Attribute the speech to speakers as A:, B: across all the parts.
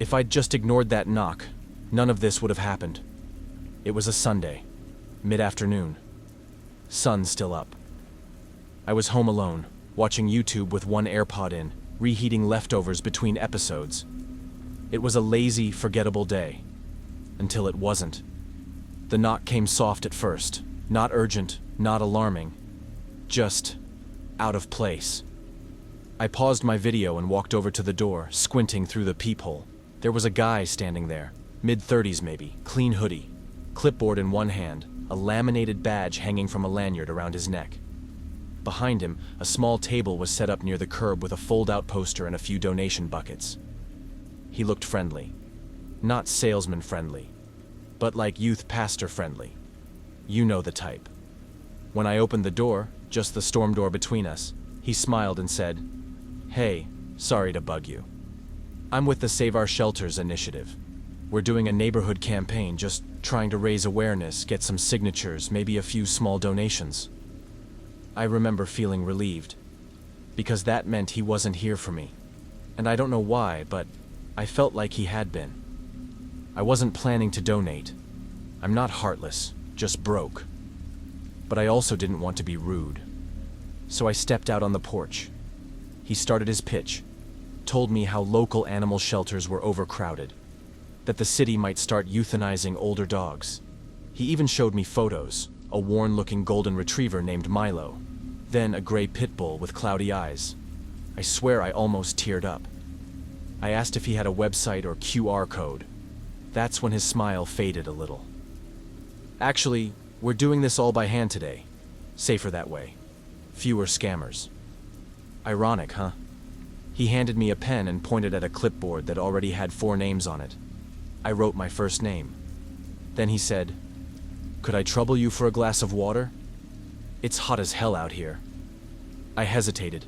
A: If I'd just ignored that knock, none of this would have happened. It was a Sunday, mid-afternoon. Sun still up. I was home alone, watching YouTube with one AirPod in, reheating leftovers between episodes. It was a lazy, forgettable day. Until it wasn't. The knock came soft at first, not urgent, not alarming. Just out of place. I paused my video and walked over to the door, squinting through the peephole. There was a guy standing there, mid-30s maybe, clean hoodie, clipboard in one hand, a laminated badge hanging from a lanyard around his neck. Behind him, a small table was set up near the curb with a fold-out poster and a few donation buckets. He looked friendly. Not salesman friendly, but like youth pastor friendly. You know the type. When I opened the door, just the storm door between us, he smiled and said, "Hey, sorry to bug you. I'm with the Save Our Shelters initiative. We're doing a neighborhood campaign, just trying to raise awareness, get some signatures, maybe a few small donations." I remember feeling relieved, because that meant he wasn't here for me. And I don't know why, but I felt like he had been. I wasn't planning to donate. I'm not heartless, just broke. But I also didn't want to be rude. So I stepped out on the porch. He started his pitch, told me how local animal shelters were overcrowded, that the city might start euthanizing older dogs. He even showed me photos, a worn-looking golden retriever named Milo, then a gray pit bull with cloudy eyes. I swear I almost teared up. I asked if he had a website or QR code. That's when his smile faded a little. "Actually, we're doing this all by hand today. Safer that way. Fewer scammers." Ironic, huh? He handed me a pen and pointed at a clipboard that already had 4 names on it. I wrote my first name. Then he said, "Could I trouble you for a glass of water? It's hot as hell out here." I hesitated.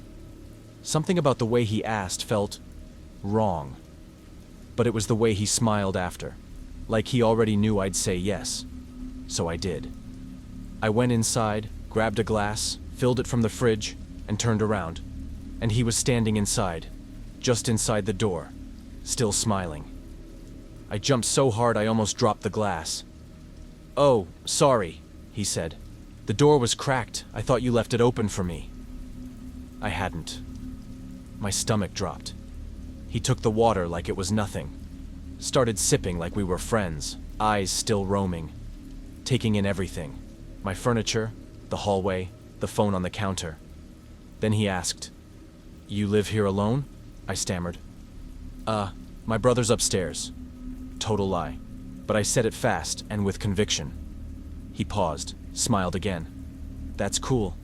A: Something about the way he asked felt wrong. But it was the way he smiled after, like he already knew I'd say yes. So I did. I went inside, grabbed a glass, filled it from the fridge, and turned around. And he was standing inside, just inside the door, still smiling. I jumped so hard I almost dropped the glass. "Oh, sorry," he said. "The door was cracked. I thought you left it open for me." I hadn't. My stomach dropped. He took the water like it was nothing. Started sipping like we were friends, eyes still roaming, taking in everything. My furniture, the hallway, the phone on the counter. Then he asked, "You live here alone?" I stammered. My brother's upstairs." Total lie. But I said it fast and with conviction. He paused, smiled again. "That's cool.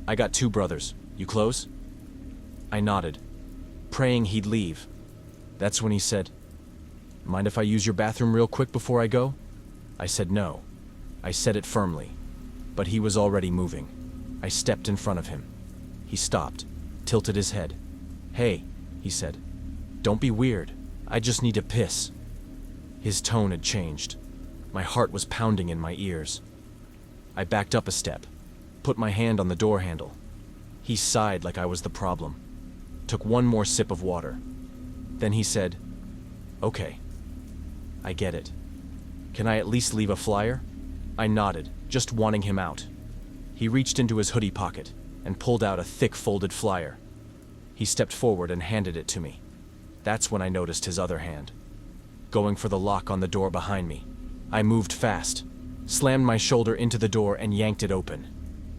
A: I got 2 brothers. You close?" I nodded, praying he'd leave. That's when he said, "Mind if I use your bathroom real quick before I go?" I said no. I said it firmly. But he was already moving. I stepped in front of him. He stopped, tilted his head. "Hey," he said. "Don't be weird. I just need to piss." His tone had changed. My heart was pounding in my ears. I backed up a step, put my hand on the door handle. He sighed like I was the problem. Took one more sip of water. Then he said, "Okay. I get it. Can I at least leave a flyer?" I nodded, just wanting him out. He reached into his hoodie pocket and pulled out a thick folded flyer. He stepped forward and handed it to me. That's when I noticed his other hand, going for the lock on the door behind me. I moved fast, slammed my shoulder into the door and yanked it open.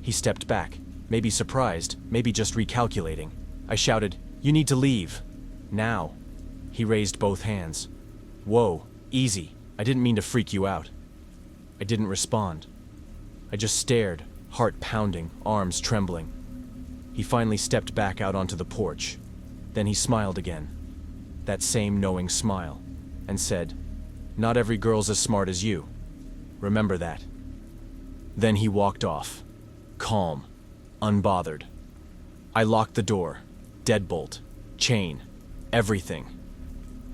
A: He stepped back, maybe surprised, maybe just recalculating. I shouted, "You need to leave. Now." He raised both hands. "Whoa, easy. I didn't mean to freak you out." I didn't respond. I just stared, heart pounding, arms trembling. He finally stepped back out onto the porch. Then he smiled again, that same knowing smile, and said, "Not every girl's as smart as you. Remember that." Then he walked off, calm, unbothered. I locked the door, deadbolt, chain, everything.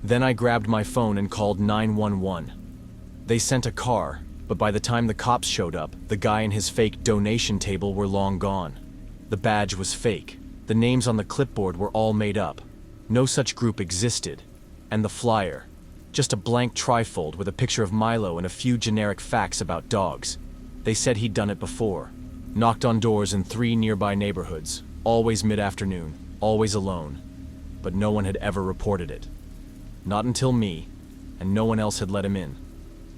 A: Then I grabbed my phone and called 911. They sent a car, but by the time the cops showed up, the guy and his fake donation table were long gone. The badge was fake. The names on the clipboard were all made up. No such group existed. And the flyer, Just a blank trifold with a picture of Milo and a few generic facts about dogs. They said he'd done it before. Knocked on doors in 3 nearby neighborhoods, always mid-afternoon, always alone. But no one had ever reported it. Not until me, and no one else had let him in.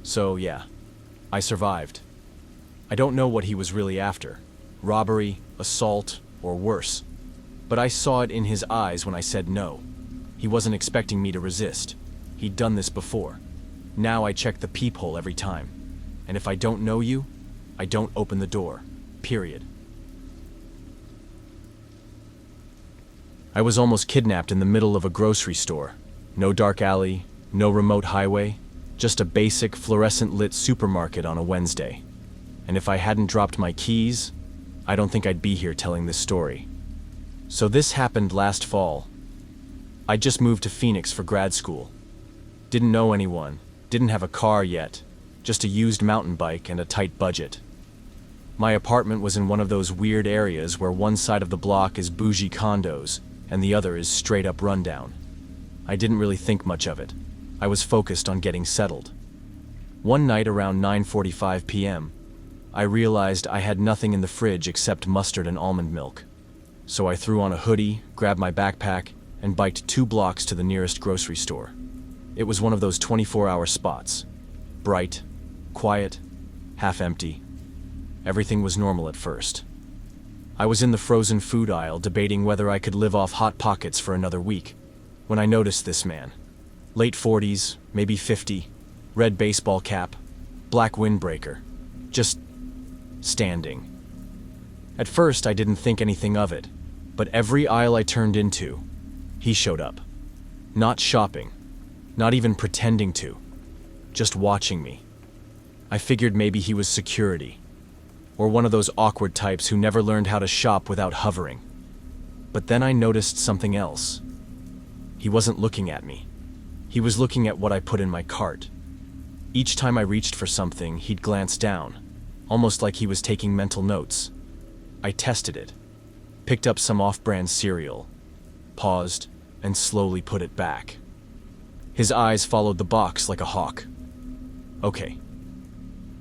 A: So yeah, I survived. I don't know what he was really after. Robbery, assault, or worse. But I saw it in his eyes when I said no. He wasn't expecting me to resist. He'd done this before. Now I check the peephole every time. And if I don't know you, I don't open the door. Period. I was almost kidnapped in the middle of a grocery store. No dark alley, no remote highway, just a basic fluorescent-lit supermarket on a Wednesday. And if I hadn't dropped my keys, I don't think I'd be here telling this story. So this happened last fall. I just moved to Phoenix for grad school. Didn't know anyone, didn't have a car yet, just a used mountain bike and a tight budget. My apartment was in one of those weird areas where one side of the block is bougie condos and the other is straight up rundown. I didn't really think much of it. I was focused on getting settled. One night around 9:45 p.m., I realized I had nothing in the fridge except mustard and almond milk. So I threw on a hoodie, grabbed my backpack, and biked 2 blocks to the nearest grocery store. It was one of those 24-hour spots. Bright, quiet, half empty. Everything was normal at first. I was in the frozen food aisle debating whether I could live off Hot Pockets for another week, when I noticed this man. Late 40s, maybe 50, red baseball cap, black windbreaker, just standing. At first I didn't think anything of it, but every aisle I turned into, he showed up. Not shopping, not even pretending to, just watching me. I figured maybe he was security, or one of those awkward types who never learned how to shop without hovering. But then I noticed something else. He wasn't looking at me. He was looking at what I put in my cart. Each time I reached for something, he'd glance down, almost like he was taking mental notes. I tested it, picked up some off-brand cereal, paused, and slowly put it back. His eyes followed the box like a hawk. Okay.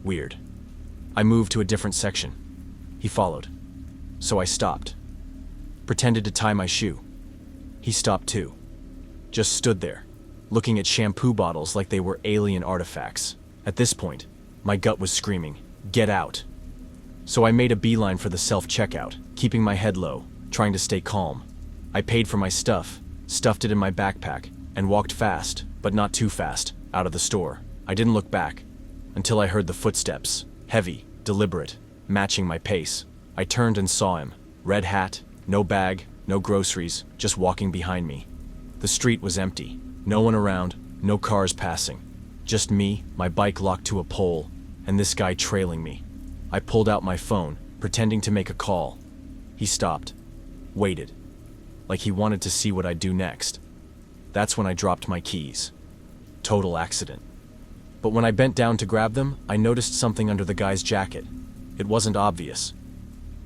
A: Weird. I moved to a different section. He followed. So I stopped. Pretended to tie my shoe. He stopped too. Just stood there, looking at shampoo bottles like they were alien artifacts. At this point, my gut was screaming, "Get out." So I made a beeline for the self-checkout, keeping my head low, trying to stay calm. I paid for my stuff, stuffed it in my backpack, and walked fast, but not too fast, out of the store. I didn't look back, until I heard the footsteps, heavy, deliberate, matching my pace. I turned and saw him, red hat, no bag, no groceries, just walking behind me. The street was empty, no one around, no cars passing. Just me, my bike locked to a pole, and this guy trailing me. I pulled out my phone, pretending to make a call. He stopped, waited, like he wanted to see what I'd do next. That's when I dropped my keys. Total accident. But when I bent down to grab them, I noticed something under the guy's jacket. It wasn't obvious.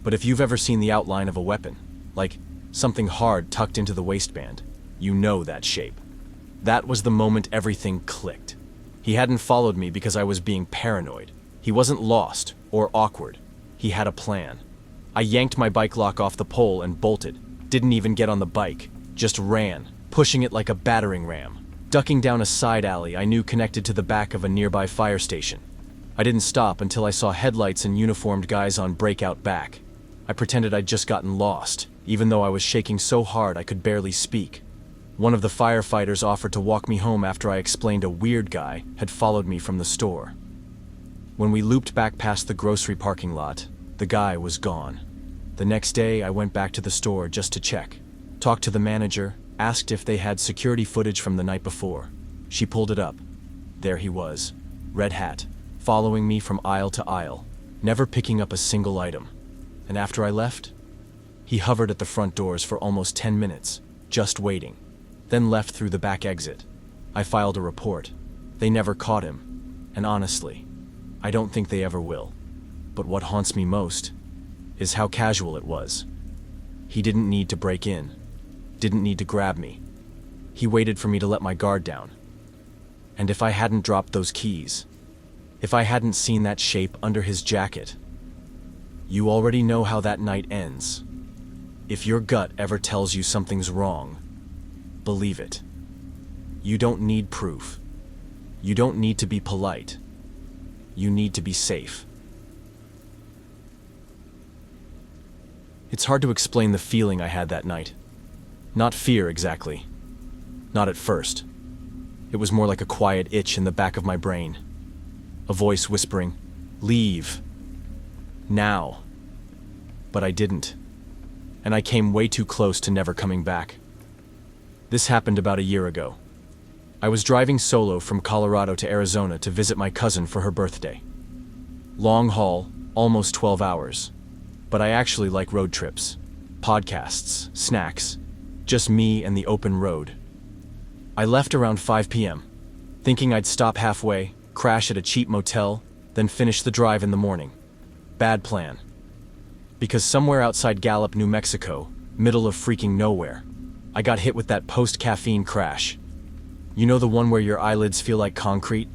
A: But if you've ever seen the outline of a weapon, like something hard tucked into the waistband, you know that shape. That was the moment everything clicked. He hadn't followed me because I was being paranoid. He wasn't lost or awkward. He had a plan. I yanked my bike lock off the pole and bolted. Didn't even get on the bike. Just ran, pushing it like a battering ram. Ducking down a side alley I knew connected to the back of a nearby fire station. I didn't stop until I saw headlights and uniformed guys on breakout back. I pretended I'd just gotten lost, even though I was shaking so hard I could barely speak. One of the firefighters offered to walk me home after I explained a weird guy had followed me from the store. When we looped back past the grocery parking lot, the guy was gone. The next day, I went back to the store just to check. Talked to the manager, asked if they had security footage from the night before. She pulled it up. There he was, red hat, following me from aisle to aisle, never picking up a single item. And after I left, he hovered at the front doors for almost 10 minutes, just waiting, then left through the back exit. I filed a report. They never caught him, and honestly, I don't think they ever will. But what haunts me most is how casual it was. He didn't need to break in, didn't need to grab me. He waited for me to let my guard down. And if I hadn't dropped those keys, if I hadn't seen that shape under his jacket, you already know how that night ends. If your gut ever tells you something's wrong, believe it. You don't need proof. You don't need to be polite. You need to be safe. It's hard to explain the feeling I had that night. Not fear exactly. Not at first. It was more like a quiet itch in the back of my brain. A voice whispering, "Leave. Now." But I didn't. And I came way too close to never coming back. This happened about a year ago. I was driving solo from Colorado to Arizona to visit my cousin for her birthday. Long haul, almost 12 hours. But I actually like road trips. Podcasts, snacks, just me and the open road. I left around 5 p.m., thinking I'd stop halfway, crash at a cheap motel, then finish the drive in the morning. Bad plan. Because somewhere outside Gallup, New Mexico, middle of freaking nowhere, I got hit with that post-caffeine crash. You know the one where your eyelids feel like concrete?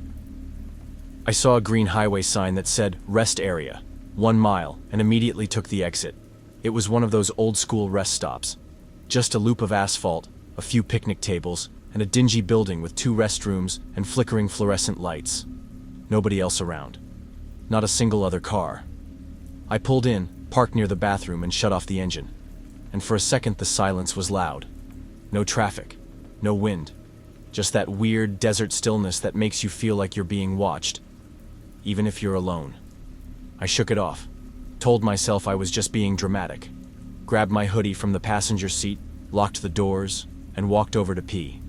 A: I saw a green highway sign that said, "Rest area, 1 mile," and immediately took the exit. It was one of those old-school rest stops. Just a loop of asphalt, a few picnic tables, and a dingy building with 2 restrooms and flickering fluorescent lights. Nobody else around. Not a single other car. I pulled in, parked near the bathroom, and shut off the engine. And for a second the silence was loud. No traffic, no wind. Just that weird desert stillness that makes you feel like you're being watched, even if you're alone. I shook it off, told myself I was just being dramatic, grabbed my hoodie from the passenger seat, locked the doors, and walked over to pee.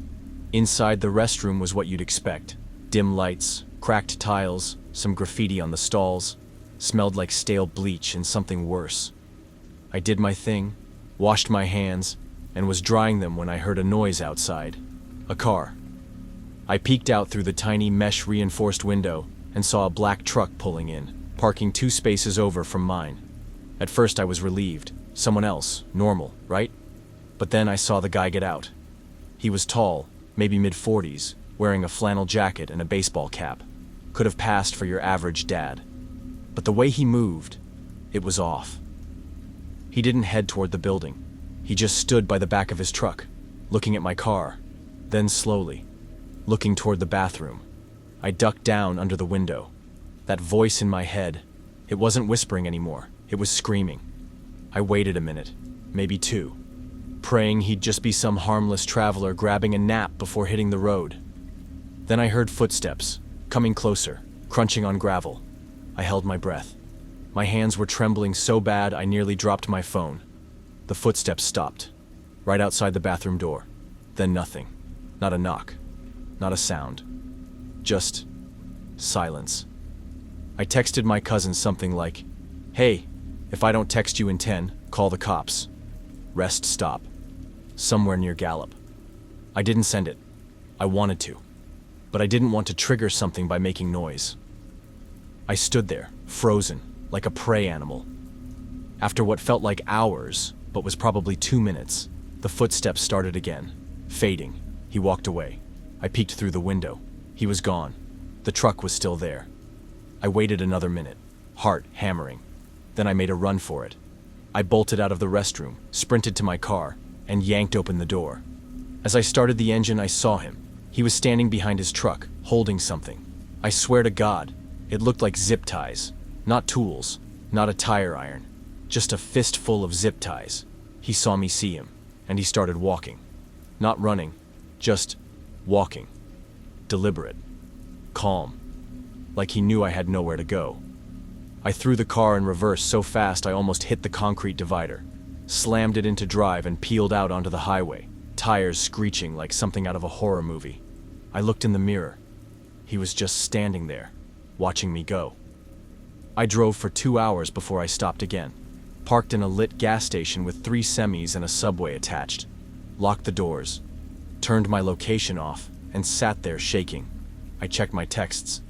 A: Inside, the restroom was what you'd expect. Dim lights, cracked tiles, some graffiti on the stalls, smelled like stale bleach and something worse. I did my thing, washed my hands, and was drying them when I heard a noise outside. A car. I peeked out through the tiny mesh-reinforced window and saw a black truck pulling in, parking 2 spaces over from mine. At first I was relieved. Someone else, normal, right? But then I saw the guy get out. He was tall, maybe mid-40s, wearing a flannel jacket and a baseball cap. Could have passed for your average dad. But the way he moved, it was off. He didn't head toward the building. He just stood by the back of his truck, looking at my car, then slowly, looking toward the bathroom. I ducked down under the window. That voice in my head, it wasn't whispering anymore, it was screaming. I waited a minute, maybe 2, praying he'd just be some harmless traveler grabbing a nap before hitting the road. Then I heard footsteps, coming closer, crunching on gravel. I held my breath. My hands were trembling so bad I nearly dropped my phone. The footsteps stopped, right outside the bathroom door. Then nothing. Not a knock. Not a sound. Just silence. I texted my cousin something like, "Hey, if I don't text you in 10, call the cops. Rest stop. Somewhere near Gallup." I didn't send it. I wanted to. But I didn't want to trigger something by making noise. I stood there, frozen, like a prey animal. After what felt like hours, but was probably 2 minutes, the footsteps started again, fading. He walked away. I peeked through the window. He was gone. The truck was still there. I waited another minute, heart hammering. Then I made a run for it. I bolted out of the restroom, sprinted to my car, and yanked open the door. As I started the engine, I saw him. He was standing behind his truck, holding something. I swear to God, it looked like zip ties. Not tools, not a tire iron, just a fistful of zip ties. He saw me see him, and he started walking. Not running, just walking. Deliberate. Calm. Like he knew I had nowhere to go. I threw the car in reverse so fast I almost hit the concrete divider, slammed it into drive and peeled out onto the highway, tires screeching like something out of a horror movie. I looked in the mirror. He was just standing there, watching me go. I drove for 2 hours before I stopped again, parked in a lit gas station with 3 semis and a subway attached, locked the doors, turned my location off, and sat there shaking. I checked my texts.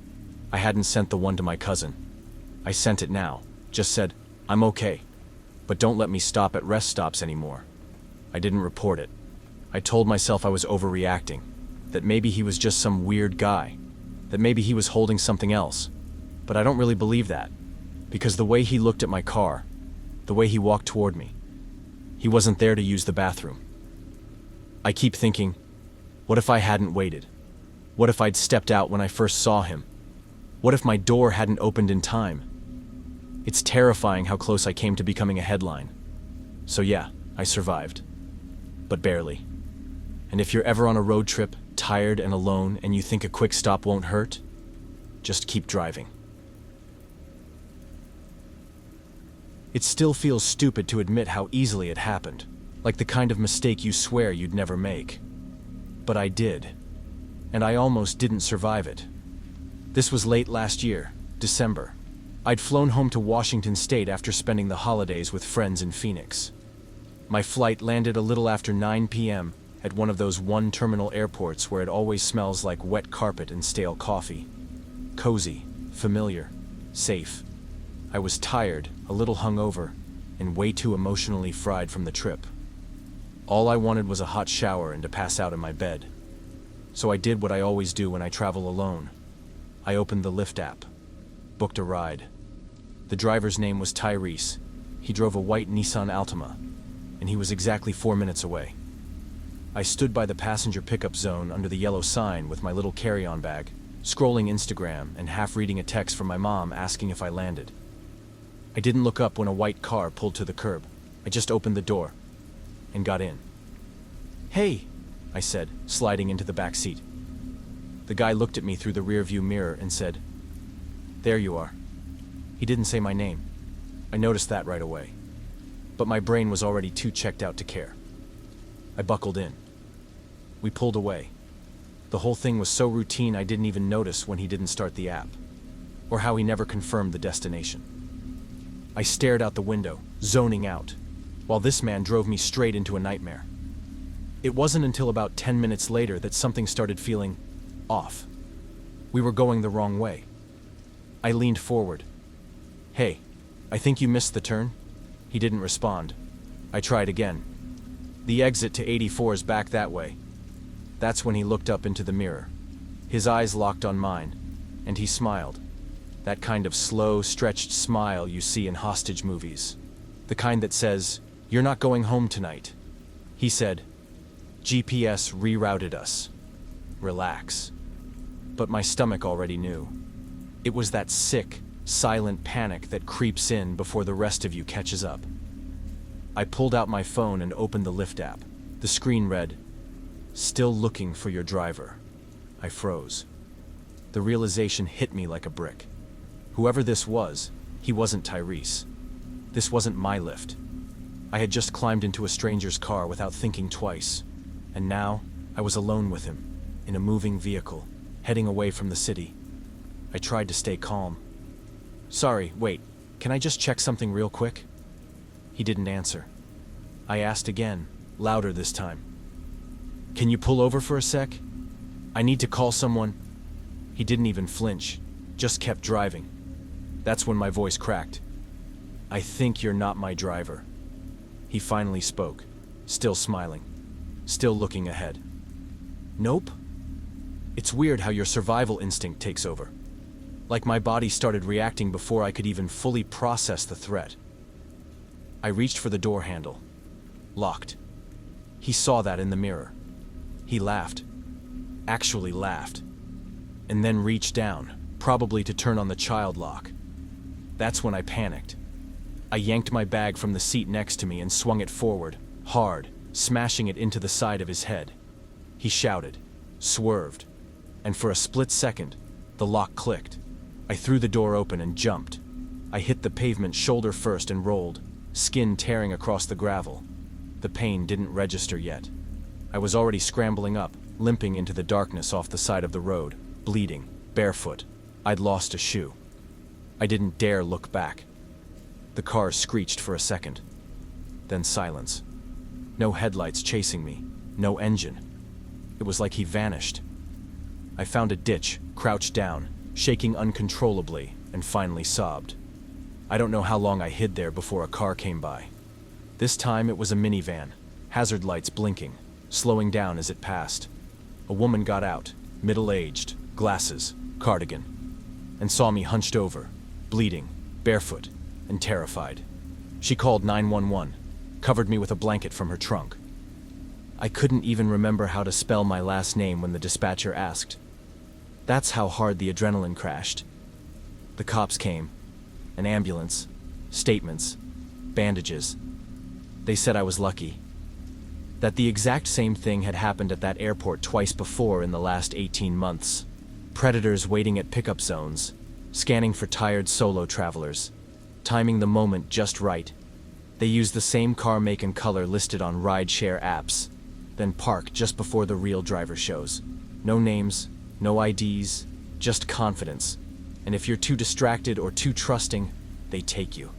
A: I hadn't sent the one to my cousin. I sent it now, just said, "I'm okay, but don't let me stop at rest stops anymore." I didn't report it. I told myself I was overreacting. that maybe he was just some weird guy, that maybe he was holding something else. But I don't really believe that, because the way he looked at my car, the way he walked toward me, he wasn't there to use the bathroom. I keep thinking, what if I hadn't waited? What if I'd stepped out when I first saw him? What if my door hadn't opened in time? It's terrifying how close I came to becoming a headline. So yeah, I survived. But barely. And if you're ever on a road trip, tired and alone, and you think a quick stop won't hurt, just keep driving. It still feels stupid to admit how easily it happened, like the kind of mistake you swear you'd never make. But I did. And I almost didn't survive it. This was late last year, December. I'd flown home to Washington State after spending the holidays with friends in Phoenix. My flight landed a little after 9 p.m. at one of those one-terminal airports where it always smells like wet carpet and stale coffee. Cozy, familiar, safe. I was tired, a little hungover, and way too emotionally fried from the trip. All I wanted was a hot shower and to pass out in my bed. So I did what I always do when I travel alone. I opened the Lyft app, booked a ride. The driver's name was Tyrese. He drove a white Nissan Altima, and he was exactly 4 minutes away. I stood by the passenger pickup zone under the yellow sign with my little carry-on bag, scrolling Instagram and half reading a text from my mom asking if I landed. I didn't look up when a white car pulled to the curb. I just opened the door and got in. "Hey," I said, sliding into the back seat. The guy looked at me through the rearview mirror and said, "There you are." He didn't say my name. I noticed that right away. But my brain was already too checked out to care. I buckled in. We pulled away. The whole thing was so routine I didn't even notice when he didn't start the app, or how he never confirmed the destination. I stared out the window, zoning out, while this man drove me straight into a nightmare. It wasn't until about 10 minutes later that something started feeling off. We were going the wrong way. I leaned forward. "Hey, I think you missed the turn." He didn't respond. I tried again. "The exit to 84 is back that way." That's when he looked up into the mirror. His eyes locked on mine, and he smiled. That kind of slow, stretched smile you see in hostage movies. The kind that says, "You're not going home tonight." He said, "GPS rerouted us. Relax." But my stomach already knew. It was that sick, silent panic that creeps in before the rest of you catches up. I pulled out my phone and opened the Lyft app. The screen read, "Still looking for your driver." I froze. The realization hit me like a brick. Whoever this was, he wasn't Tyrese. This wasn't my Lyft. I had just climbed into a stranger's car without thinking twice, and now I was alone with him, in a moving vehicle, heading away from the city. I tried to stay calm. "Sorry, wait, can I just check something real quick?" He didn't answer. I asked again, louder this time. "Can you pull over for a sec? I need to call someone." He didn't even flinch, just kept driving. That's when my voice cracked. "I think you're not my driver." He finally spoke, still smiling, still looking ahead. "Nope." It's weird how your survival instinct takes over. Like my body started reacting before I could even fully process the threat. I reached for the door handle. Locked. He saw that in the mirror. He laughed. Actually laughed. And then reached down, probably to turn on the child lock. That's when I panicked. I yanked my bag from the seat next to me and swung it forward, hard, smashing it into the side of his head. He shouted, swerved, and for a split second, the lock clicked. I threw the door open and jumped. I hit the pavement shoulder first and rolled, skin tearing across the gravel. The pain didn't register yet. I was already scrambling up, limping into the darkness off the side of the road, bleeding, barefoot. I'd lost a shoe. I didn't dare look back. The car screeched for a second. Then silence. No headlights chasing me, no engine. It was like he vanished. I found a ditch, crouched down, shaking uncontrollably, and finally sobbed. I don't know how long I hid there before a car came by. This time it was a minivan, hazard lights blinking, slowing down as it passed. A woman got out, middle-aged, glasses, cardigan, and saw me hunched over, bleeding, barefoot, and terrified. She called 911, covered me with a blanket from her trunk. I couldn't even remember how to spell my last name when the dispatcher asked. That's how hard the adrenaline crashed. The cops came, an ambulance, statements, bandages. They said I was lucky. That the exact same thing had happened at that airport twice before in the last 18 months. Predators waiting at pickup zones, scanning for tired solo travelers, timing the moment just right. They use the same car make and color listed on ride-share apps, then park just before the real driver shows. No names, no IDs, just confidence. And if you're too distracted or too trusting, they take you.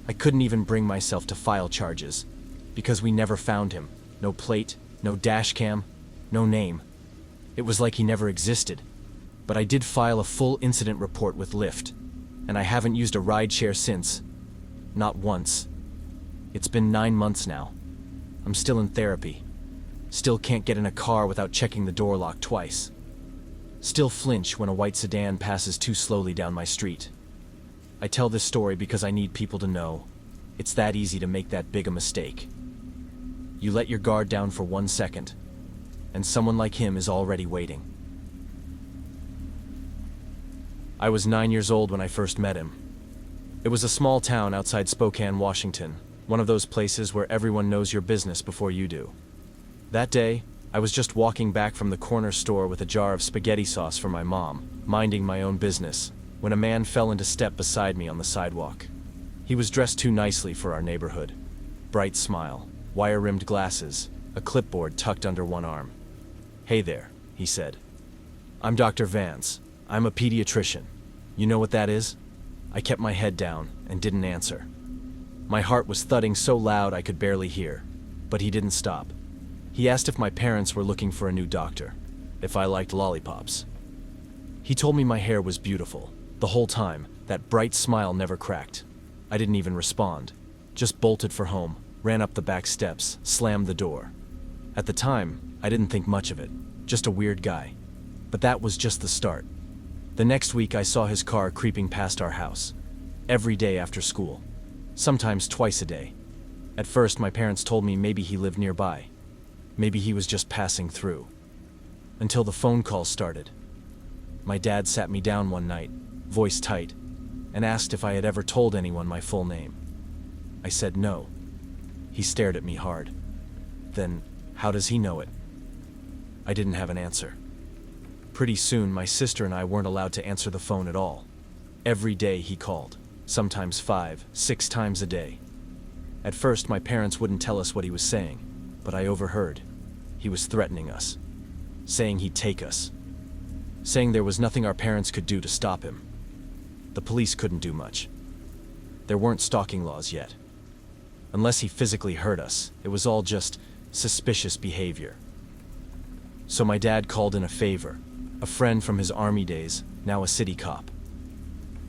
A: I couldn't even bring myself to file charges, because we never found him. No plate, no dash cam, no name. It was like he never existed. But I did file a full incident report with Lyft, and I haven't used a rideshare since. Not once. It's been 9 months now. I'm still in therapy. Still can't get in a car without checking the door lock twice. Still flinch when a white sedan passes too slowly down my street. I tell this story because I need people to know it's that easy to make that big a mistake. You let your guard down for 1 second, and someone like him is already waiting. I was 9 years old when I first met him. It was a small town outside Spokane, Washington, one of those places where everyone knows your business before you do. That day, I was just walking back from the corner store with a jar of spaghetti sauce for my mom, minding my own business, when a man fell into step beside me on the sidewalk. He was dressed too nicely for our neighborhood. Bright smile, wire-rimmed glasses, a clipboard tucked under one arm. "Hey there," he said. "I'm Dr. Vance. I'm a pediatrician. You know what that is?" I kept my head down and didn't answer. My heart was thudding so loud I could barely hear, but he didn't stop. He asked if my parents were looking for a new doctor, if I liked lollipops. He told me my hair was beautiful. The whole time, that bright smile never cracked. I didn't even respond, just bolted for home, ran up the back steps, slammed the door. At the time, I didn't think much of it, just a weird guy. But that was just the start. The next week I saw his car creeping past our house, every day after school, sometimes twice a day. At first my parents told me maybe he lived nearby. Maybe he was just passing through. Until the phone calls started. My dad sat me down one night, voice tight, and asked if I had ever told anyone my full name. I said no. He stared at me hard. Then, how does he know it? I didn't have an answer. Pretty soon, my sister and I weren't allowed to answer the phone at all. Every day he called, sometimes 5, 6 times a day. At first, my parents wouldn't tell us what he was saying, but I overheard. He was threatening us, saying he'd take us, saying there was nothing our parents could do to stop him. The police couldn't do much. There weren't stalking laws yet. Unless he physically hurt us, it was all just suspicious behavior. So my dad called in a favor, a friend from his army days, now a city cop.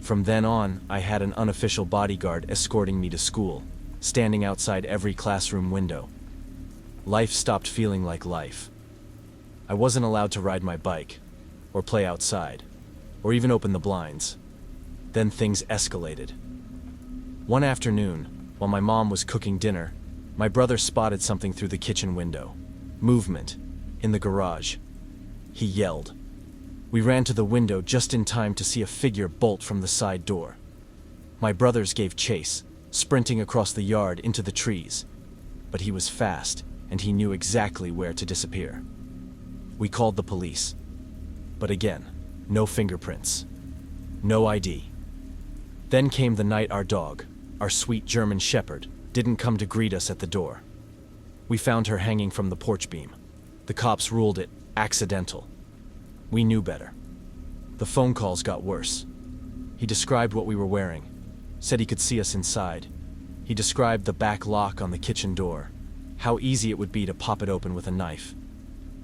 A: From then on, I had an unofficial bodyguard escorting me to school, standing outside every classroom window. Life stopped feeling like life. I wasn't allowed to ride my bike, or play outside, or even open the blinds. Then things escalated. One afternoon, while my mom was cooking dinner, my brother spotted something through the kitchen window. Movement, in the garage. He yelled. We ran to the window just in time to see a figure bolt from the side door. My brothers gave chase, sprinting across the yard into the trees. But he was fast, and he knew exactly where to disappear. We called the police. But again, no fingerprints. No ID. Then came the night our dog, our sweet German shepherd, didn't come to greet us at the door. We found her hanging from the porch beam. The cops ruled it accidental. We knew better. The phone calls got worse. He described what we were wearing, said he could see us inside. He described the back lock on the kitchen door, how easy it would be to pop it open with a knife.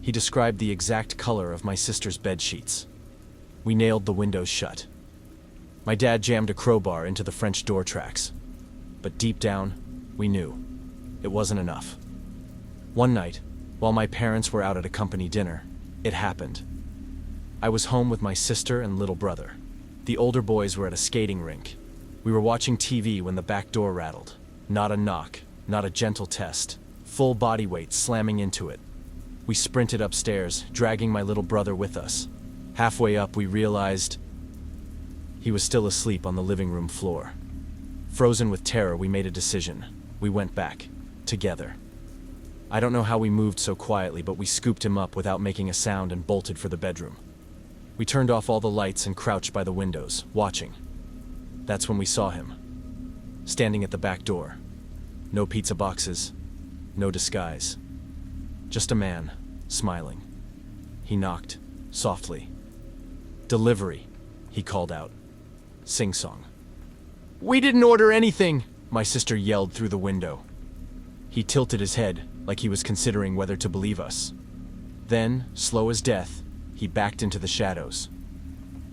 A: He described the exact color of my sister's bed sheets. We nailed the windows shut. My dad jammed a crowbar into the French door tracks. But deep down, we knew it wasn't enough. One night, while my parents were out at a company dinner, It happened. I was home with my sister and little brother. The older boys were at a skating rink. We were watching TV when the back door rattled. Not a knock, not a gentle test. Full body weight slamming into it. We sprinted upstairs, dragging my little brother with us. Halfway up, we realized he was still asleep on the living room floor. Frozen with terror, we made a decision. We went back, together. I don't know how we moved so quietly, but we scooped him up without making a sound and bolted for the bedroom. We turned off all the lights and crouched by the windows, watching. That's when we saw him, standing at the back door. No pizza boxes, no disguise. Just a man, smiling. He knocked, softly. "Delivery," he called out. Sing-song. "We didn't order anything," my sister yelled through the window. He tilted his head, like he was considering whether to believe us. Then, slow as death, he backed into the shadows.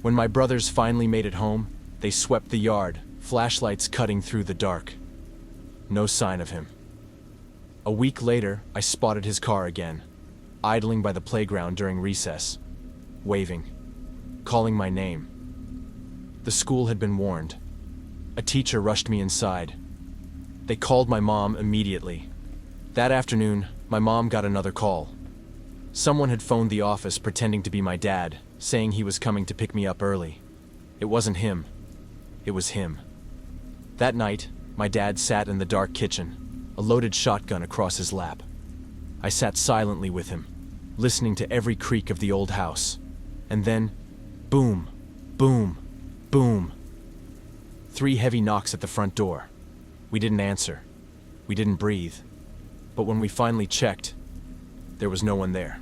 A: When my brothers finally made it home, they swept the yard, flashlights cutting through the dark. No sign of him. A week later, I spotted his car again, idling by the playground during recess, waving, calling my name. The school had been warned. A teacher rushed me inside. They called my mom immediately. That afternoon, my mom got another call. Someone had phoned the office pretending to be my dad, saying he was coming to pick me up early. It wasn't him. It was him. That night, my dad sat in the dark kitchen, a loaded shotgun across his lap. I sat silently with him, listening to every creak of the old house. And then, boom, boom, boom. 3 heavy knocks at the front door. We didn't answer. We didn't breathe. But when we finally checked, there was no one there.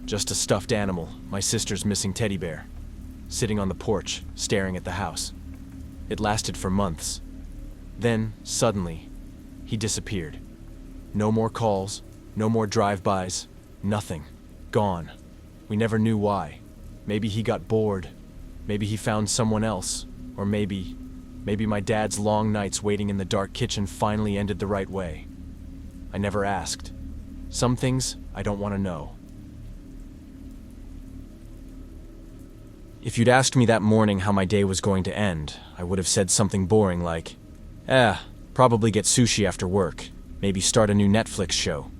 A: Just a stuffed animal, my sister's missing teddy bear, sitting on the porch, staring at the house. It lasted for months. Then, suddenly, he disappeared. No more calls, no more drive-bys, nothing. Gone. We never knew why. Maybe he got bored. Maybe he found someone else. Or maybe my dad's long nights waiting in the dark kitchen finally ended the right way. I never asked. Some things I don't want to know. If you'd asked me that morning how my day was going to end, I would have said something boring like, probably get sushi after work, maybe start a new Netflix show.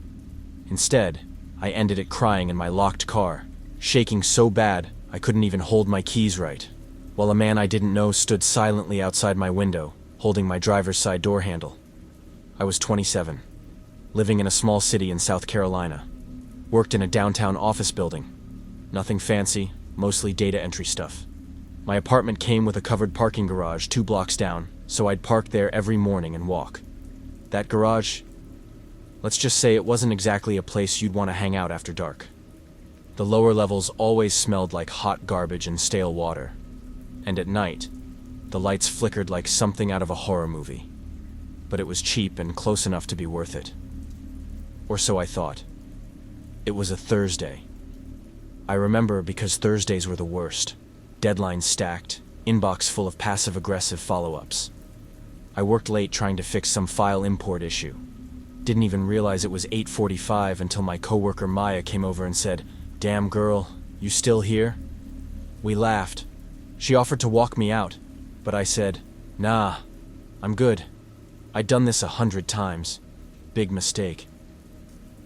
A: Instead, I ended it crying in my locked car, shaking so bad I couldn't even hold my keys right, while a man I didn't know stood silently outside my window, holding my driver's side door handle. I was 27, living in a small city in South Carolina, worked in a downtown office building. Nothing fancy, mostly data entry stuff. My apartment came with a covered parking garage 2 blocks down, so I'd park there every morning and walk. That garage, let's just say it wasn't exactly a place you'd want to hang out after dark. The lower levels always smelled like hot garbage and stale water. And at night, the lights flickered like something out of a horror movie. But it was cheap and close enough to be worth it. Or so I thought. It was a Thursday. I remember because Thursdays were the worst. Deadlines stacked, inbox full of passive-aggressive follow-ups. I worked late trying to fix some file import issue. Didn't even realize it was 8:45 until my coworker Maya came over and said, "Damn girl, you still here?" We laughed. She offered to walk me out, but I said, "Nah, I'm good. I'd done this 100 times. Big mistake."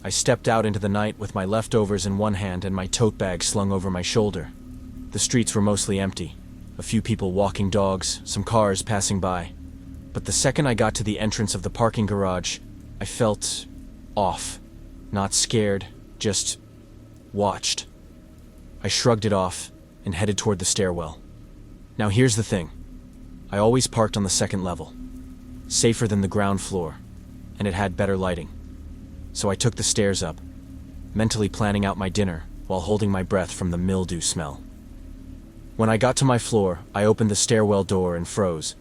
A: I stepped out into the night with my leftovers in one hand and my tote bag slung over my shoulder. The streets were mostly empty. A few people walking dogs, some cars passing by. But the second I got to the entrance of the parking garage, I felt off. Not scared, just watched. I shrugged it off and headed toward the stairwell. Now here's the thing. I always parked on the second level. Safer than the ground floor, and it had better lighting. So I took the stairs up, mentally planning out my dinner while holding my breath from the mildew smell. When I got to my floor, I opened the stairwell door and froze,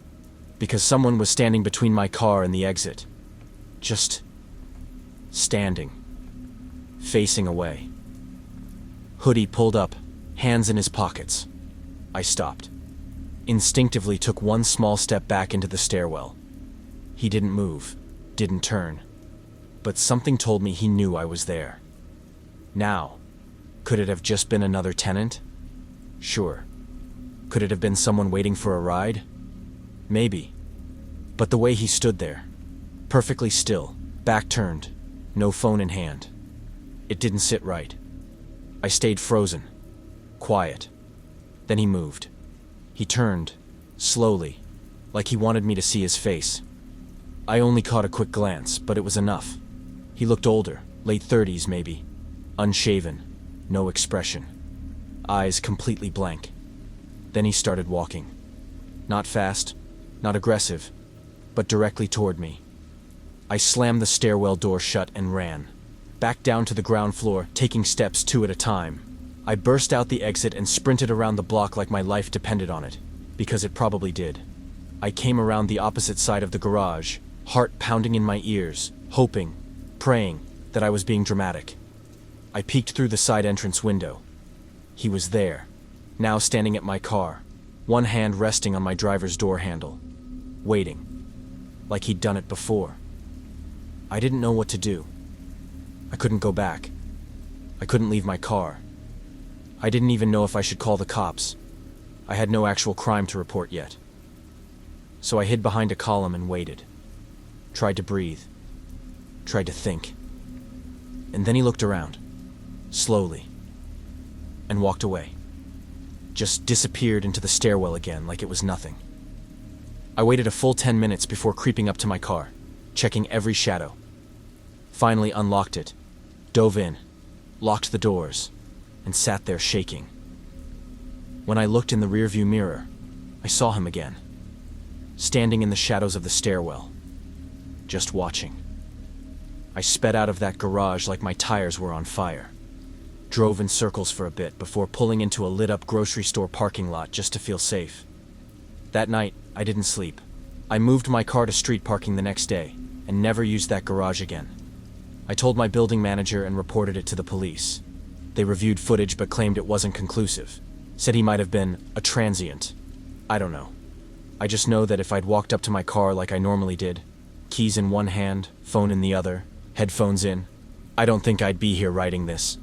A: because someone was standing between my car and the exit. Just standing, facing away. Hoodie pulled up, hands in his pockets. I stopped. Instinctively took one small step back into the stairwell. He didn't move, didn't turn. But something told me he knew I was there. Now, Could it have just been another tenant? Sure. Could it have been someone waiting for a ride? Maybe. But the way he stood there, perfectly still, back turned, no phone in hand, it didn't sit right. I stayed frozen, quiet. Then he moved. He turned, slowly, like he wanted me to see his face. I only caught a quick glance, but it was enough. He looked older, late 30s maybe, unshaven, no expression, eyes completely blank. Then he started walking. Not fast, not aggressive, but directly toward me. I slammed the stairwell door shut and ran, back down to the ground floor, taking steps 2 at a time. I burst out the exit and sprinted around the block like my life depended on it, because it probably did. I came around the opposite side of the garage, heart pounding in my ears, hoping, praying, that I was being dramatic. I peeked through the side entrance window. He was there, now standing at my car, one hand resting on my driver's door handle, waiting, like he'd done it before. I didn't know what to do. I couldn't go back. I couldn't leave my car. I didn't even know if I should call the cops. I had no actual crime to report yet. So I hid behind a column and waited. Tried to breathe. Tried to think. And then he looked around, slowly, and walked away. Just disappeared into the stairwell again like it was nothing. I waited a full 10 minutes before creeping up to my car, checking every shadow. Finally unlocked it, dove in, locked the doors, and sat there shaking. When I looked in the rearview mirror, I saw him again, standing in the shadows of the stairwell, just watching. I sped out of that garage like my tires were on fire. Drove in circles for a bit before pulling into a lit-up grocery store parking lot just to feel safe. That night, I didn't sleep. I moved my car to street parking the next day and never used that garage again. I told my building manager and reported it to the police. They reviewed footage but claimed it wasn't conclusive. Said he might have been a transient. I don't know. I just know that if I'd walked up to my car like I normally did, keys in one hand, phone in the other, headphones in, I don't think I'd be here writing this.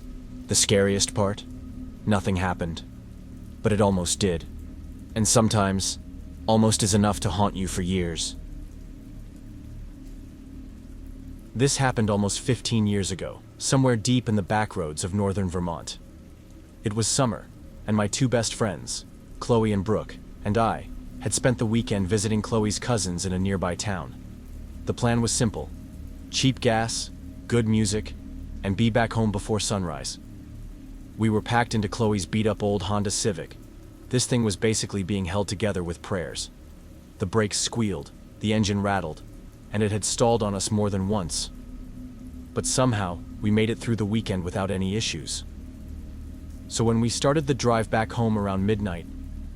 A: The scariest part? Nothing happened. But it almost did. And sometimes, almost is enough to haunt you for years. This happened almost 15 years ago, somewhere deep in the backroads of northern Vermont. It was summer, and my 2 best friends, Chloe and Brooke, and I, had spent the weekend visiting Chloe's cousins in a nearby town. The plan was simple: cheap gas, good music, and be back home before sunrise. We were packed into Chloe's beat-up old Honda Civic. This thing was basically being held together with prayers. The brakes squealed, the engine rattled, and it had stalled on us more than once. But somehow, we made it through the weekend without any issues. So when we started the drive back home around midnight,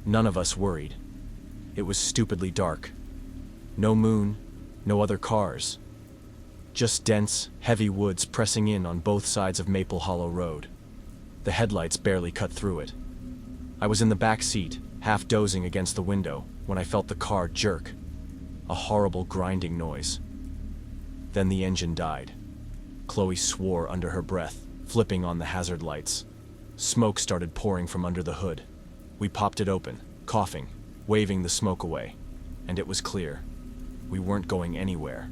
A: none of us worried. It was stupidly dark. No moon, no other cars. Just dense, heavy woods pressing in on both sides of Maple Hollow Road. The headlights barely cut through it. I was in the back seat, half dozing against the window, when I felt the car jerk. A horrible grinding noise. Then the engine died. Chloe swore under her breath, flipping on the hazard lights. Smoke started pouring from under the hood. We popped it open, coughing, waving the smoke away, and it was clear. We weren't going anywhere.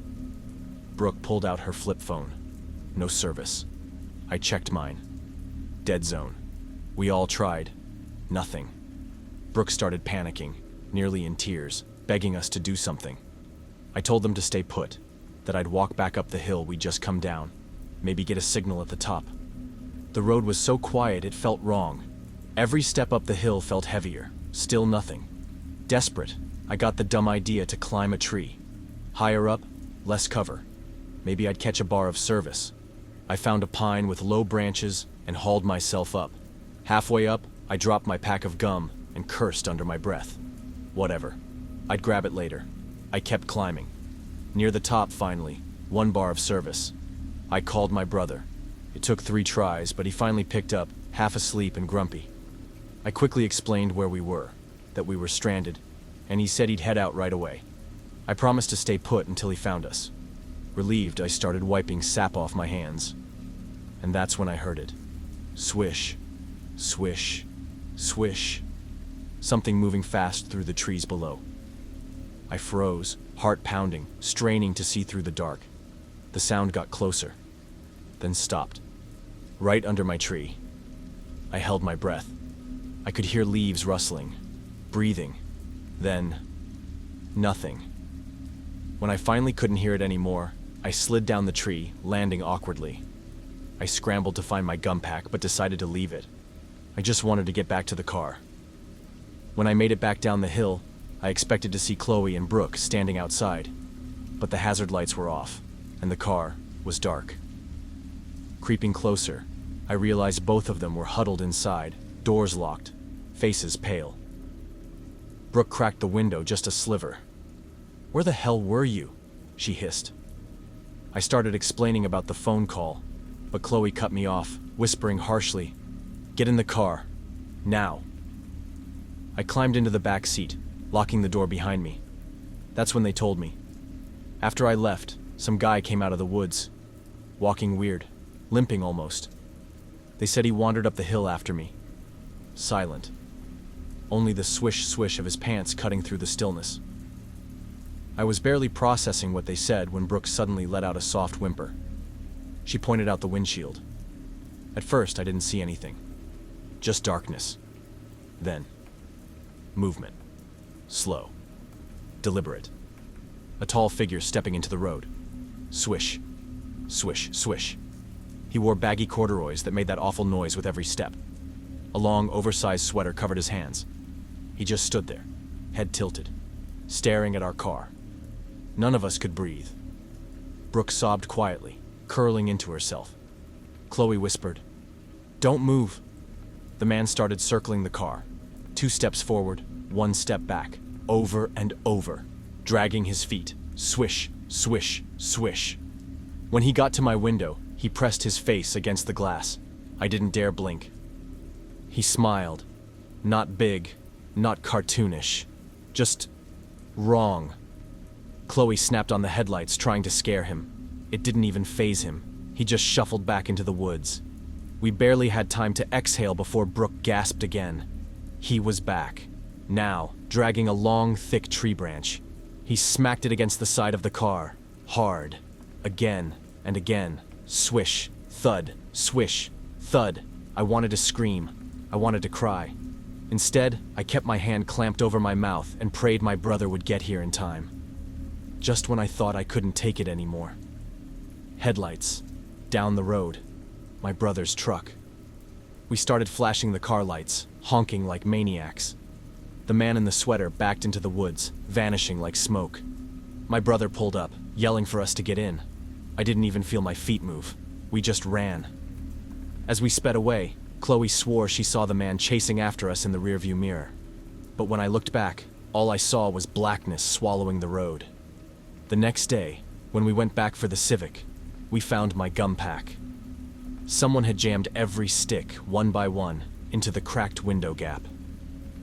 A: Brooke pulled out her flip phone. No service. I checked mine. Dead zone. We all tried. Nothing. Brooke started panicking, nearly in tears, begging us to do something. I told them to stay put, that I'd walk back up the hill we'd just come down, maybe get a signal at the top. The road was so quiet it felt wrong. Every step up the hill felt heavier, still nothing. Desperate, I got the dumb idea to climb a tree. Higher up, less cover. Maybe I'd catch a bar of service. I found a pine with low branches and hauled myself up. Halfway up, I dropped my pack of gum and cursed under my breath. Whatever. I'd grab it later. I kept climbing. Near the top, finally, 1 bar of service. I called my brother. It took 3 tries, but he finally picked up, half asleep and grumpy. I quickly explained where we were, that we were stranded, and he said he'd head out right away. I promised to stay put until he found us. Relieved, I started wiping sap off my hands. And that's when I heard it. Swish, Swish, swish, something moving fast through the trees below. I froze, heart pounding, straining to see through the dark. The sound got closer, then stopped, right under my tree. I held my breath. I could hear leaves rustling, breathing, then nothing. When I finally couldn't hear it anymore, I slid down the tree, landing awkwardly. I scrambled to find my gum pack, but decided to leave it. I just wanted to get back to the car. When I made it back down the hill, I expected to see Chloe and Brooke standing outside, but the hazard lights were off, and the car was dark. Creeping closer, I realized both of them were huddled inside, doors locked, faces pale. Brooke cracked the window just a sliver. "Where the hell were you?" she hissed. I started explaining about the phone call, but Chloe cut me off, whispering harshly, "Get in the car, now." I climbed into the back seat, locking the door behind me. That's when they told me. After I left, some guy came out of the woods, walking weird, limping almost. They said he wandered up the hill after me, silent. Only the swish-swish of his pants cutting through the stillness. I was barely processing what they said when Brooke suddenly let out a soft whimper. She pointed out the windshield. At first, I didn't see anything. Just darkness. Then, movement. Slow. Deliberate. A tall figure stepping into the road. Swish. Swish, swish. He wore baggy corduroys that made that awful noise with every step. A long, oversized sweater covered his hands. He just stood there, head tilted, staring at our car. None of us could breathe. Brooke sobbed quietly, curling into herself. Chloe whispered, "Don't move." The man started circling the car. 2 steps forward, 1 step back, over and over, dragging his feet. Swish, swish, swish. When he got to my window, he pressed his face against the glass. I didn't dare blink. He smiled. Not big, not cartoonish. Just wrong. Chloe snapped on the headlights, trying to scare him. It didn't even faze him. He just shuffled back into the woods. We barely had time to exhale before Brooke gasped again. He was back. Now, dragging a long, thick tree branch. He smacked it against the side of the car. Hard. Again and again. Swish, thud, swish, thud. I wanted to scream. I wanted to cry. Instead, I kept my hand clamped over my mouth and prayed my brother would get here in time. Just when I thought I couldn't take it anymore. Headlights. Down the road. My brother's truck. We started flashing the car lights, honking like maniacs. The man in the sweater backed into the woods, vanishing like smoke. My brother pulled up, yelling for us to get in. I didn't even feel my feet move. We just ran. As we sped away, Chloe swore she saw the man chasing after us in the rearview mirror. But when I looked back, all I saw was blackness swallowing the road. The next day, when we went back for the Civic, we found my gum pack. Someone had jammed every stick, one by one, into the cracked window gap,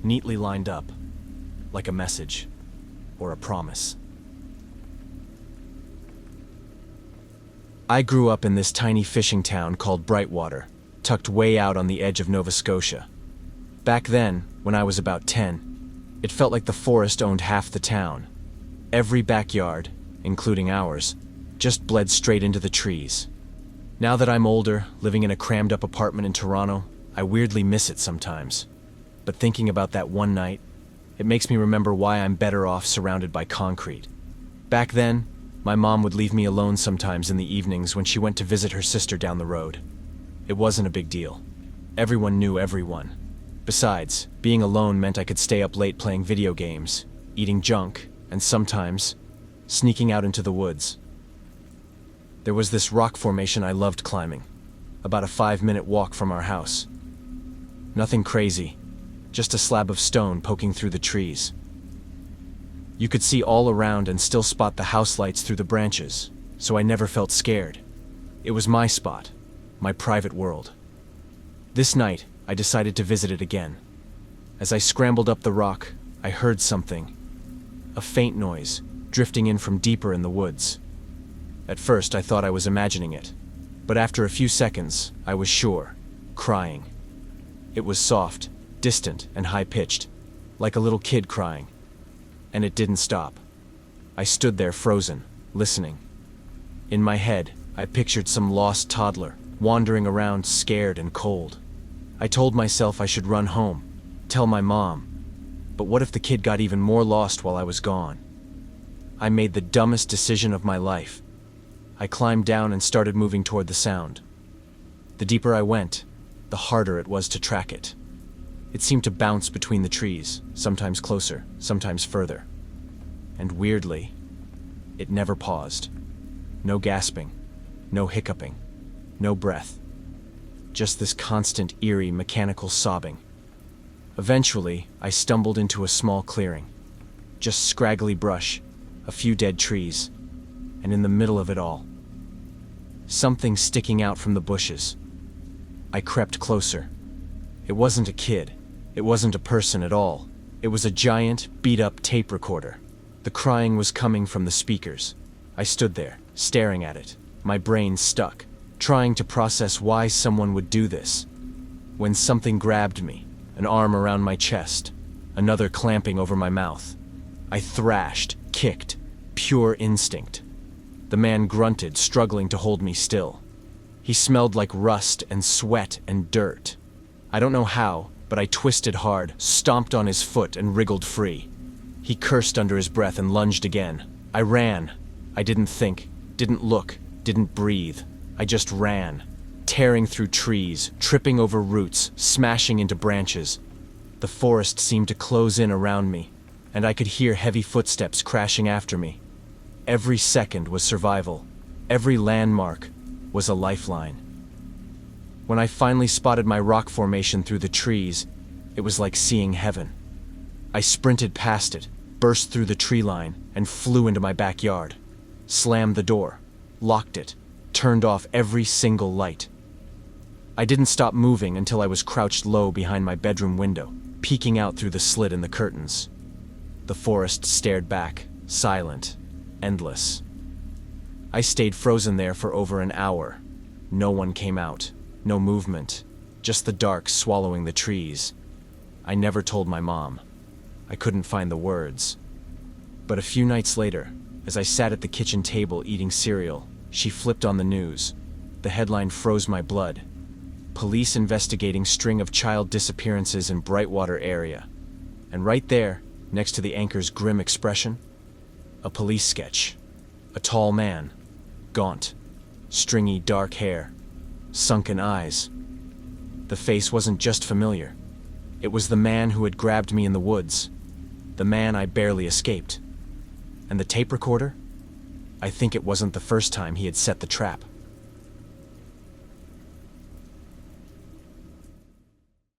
A: neatly lined up, like a message or a promise. I grew up in this tiny fishing town called Brightwater, tucked way out on the edge of Nova Scotia. Back then, when I was about 10, it felt like the forest owned half the town. Every backyard, including ours, just bled straight into the trees. Now that I'm older, living in a crammed-up apartment in Toronto, I weirdly miss it sometimes. But thinking about that one night, it makes me remember why I'm better off surrounded by concrete. Back then, my mom would leave me alone sometimes in the evenings when she went to visit her sister down the road. It wasn't a big deal. Everyone knew everyone. Besides, being alone meant I could stay up late playing video games, eating junk, and sometimes sneaking out into the woods. There was this rock formation I loved climbing, about a 5-minute walk from our house. Nothing crazy, just a slab of stone poking through the trees. You could see all around and still spot the house lights through the branches, so I never felt scared. It was my spot, my private world. This night, I decided to visit it again. As I scrambled up the rock, I heard something. A faint noise, drifting in from deeper in the woods. At first, I thought I was imagining it, but after a few seconds, I was sure, crying. It was soft, distant, and high-pitched, like a little kid crying. And it didn't stop. I stood there frozen, listening. In my head, I pictured some lost toddler, wandering around scared and cold. I told myself I should run home, tell my mom. But what if the kid got even more lost while I was gone? I made the dumbest decision of my life. I climbed down and started moving toward the sound. The deeper I went, the harder it was to track it. It seemed to bounce between the trees, sometimes closer, sometimes further. And weirdly, it never paused. No gasping, no hiccuping, no breath. Just this constant, eerie, mechanical sobbing. Eventually, I stumbled into a small clearing. Just scraggly brush, a few dead trees, and in the middle of it all, something sticking out from the bushes. I crept closer. It wasn't a kid. It wasn't a person at all. It was a giant, beat-up tape recorder. The crying was coming from the speakers. I stood there, staring at it, my brain stuck, trying to process why someone would do this. When something grabbed me, an arm around my chest, another clamping over my mouth. I thrashed, kicked, pure instinct. The man grunted, struggling to hold me still. He smelled like rust and sweat and dirt. I don't know how, but I twisted hard, stomped on his foot, and wriggled free. He cursed under his breath and lunged again. I ran. I didn't think, didn't look, didn't breathe. I just ran, tearing through trees, tripping over roots, smashing into branches. The forest seemed to close in around me, and I could hear heavy footsteps crashing after me. Every second was survival. Every landmark was a lifeline. When I finally spotted my rock formation through the trees, it was like seeing heaven. I sprinted past it, burst through the tree line, and flew into my backyard. Slammed the door, locked it, turned off every single light. I didn't stop moving until I was crouched low behind my bedroom window, peeking out through the slit in the curtains. The forest stared back, silent, endless. I stayed frozen there for over an hour. No one came out, no movement, just the dark swallowing the trees. I never told my mom. I couldn't find the words. But a few nights later, as I sat at the kitchen table eating cereal, she flipped on the news. The headline froze my blood. Police investigating string of child disappearances in Brightwater area. And right there, next to the anchor's grim expression, a police sketch. A tall man, gaunt, stringy dark hair, sunken eyes. The face wasn't just familiar. It was the man who had grabbed me in the woods. The man I barely escaped. And the tape recorder? I think it wasn't the first time he had set the trap.